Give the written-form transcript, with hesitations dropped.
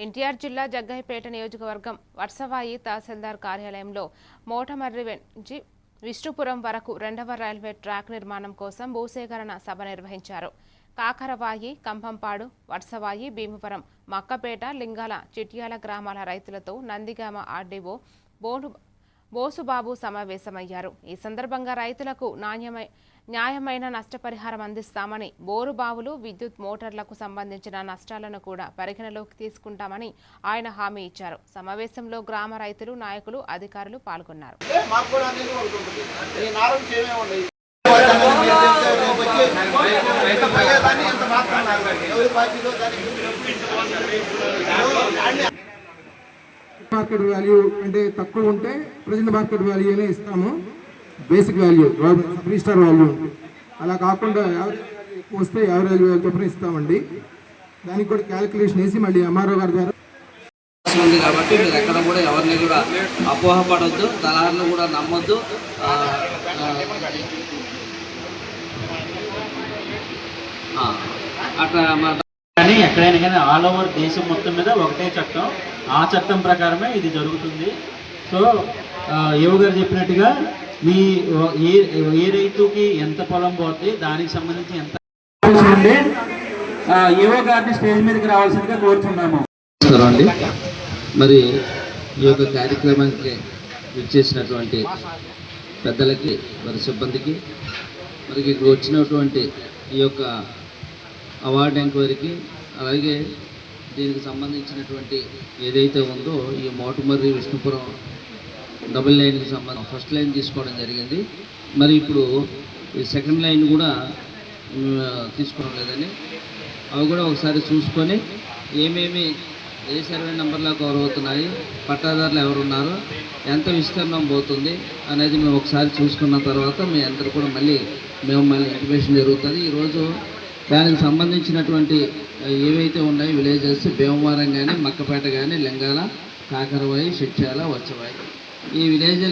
ఎన్టీఆర్ జిల్లా జగ్గయ్యపేట నియోజకవర్గం వట్సవాయి తహసీల్దార్ కార్యాలయంలో మోటమర్రి నుంచి విష్ణుపురం వరకు 2వ రైల్వే ట్రాక్ నిర్మాణం కోసం భూసేకరణ సభ నిర్వహించారు. కాకరవాయి, కంభంపాడు, వట్సవాయి, భీమవరం, మక్కపేట, లింగాల, చిట్యాల గ్రామాల రైతులతో నందిగామ ఆర్డీఓ బోసుబాబు సమావేశమయ్యారు. ఈ సందర్భంగా రైతులకు న్యాయమైన నష్టపరిహారం అందిస్తామని, బోరుబావులు, విద్యుత్ మోటార్లకు సంబంధించిన నష్టాలను కూడా పరిగణలోకి తీసుకుంటామని ఆయన హామీ ఇచ్చారు. సమావేశంలో గ్రామ రైతులు, నాయకులు, అధికారులు పాల్గొన్నారు. మార్కెట్ వాల్యూ అంటే తక్కువ ఉంటే ప్రజెంట్ మార్కెట్ వాల్యూనే ఇస్తాము. బేసిక్ వాల్యూ, రిజిస్టర్ వాల్యూ అలా కాకుండా యావరేజ్ వాల్యూ ఎక్కువ వస్తే యావరేజ్ వాల్యూ చొప్పున ఇస్తామండి. దానికి కూడా క్యాలిక్యులేషన్ వేసి మళ్ళీ ఎంఆర్ఓ గారి ద్వారా ఉంది. కాబట్టి మీరు ఎక్కడ కూడా ఎవరిని కూడా అపోహపడవద్దు, దళారులు కూడా నమ్మొద్దు. అట్లా కానీ ఎక్కడైనా కానీ ఆల్ ఓవర్ దేశం మొత్తం మీద ఒకటే చట్టం, ఆ చట్టం ప్రకారమే ఇది జరుగుతుంది. సో ఏవో గారు చెప్పినట్టుగా మీ ఏ రైతుకి ఎంత పొలం పోతే దానికి సంబంధించి ఎంత ఉంటే ఏవో గారిని స్టేజ్ మీదకి రావాల్సిందిగా కోరుతున్నాము. అండి, మరి ఈ యొక్క కార్యక్రమానికి ఇచ్చేసినటువంటి పెద్దలకి, మరి సిబ్బందికి, మరి ఇక్కడ వచ్చినటువంటి ఈ యొక్క అవార్డు ఎంక్వైరీకి, అలాగే దీనికి సంబంధించినటువంటి ఏదైతే ఉందో ఈ మోటమర్రి విష్ణుపురం డబుల్ లైన్కి సంబంధించి ఫస్ట్ లైన్ తీసుకోవడం జరిగింది. మరి ఇప్పుడు ఈ సెకండ్ లైన్ కూడా తీసుకోవడం లేదని అవి కూడా ఒకసారి చూసుకొని ఏమేమి ఏ సర్వే నెంబర్లో కవర్ అవుతున్నాయి, పట్టాదారులు ఎవరున్నారు, ఎంత విస్తీర్ణం పోతుంది అనేది మేము ఒకసారి చూసుకున్న తర్వాత మీ అందరూ కూడా మళ్ళీ ఇంటిమేషన్ జరుగుతుంది. ఈరోజు దానికి సంబంధించినటువంటి ఏవైతే ఉన్నాయో విలేజెస్ భీమవరం కానీ, మక్కపేట కానీ, లింగాల, కాకరవాయి, చిట్యాల, వత్సవాయి ఈ విలేజ్లు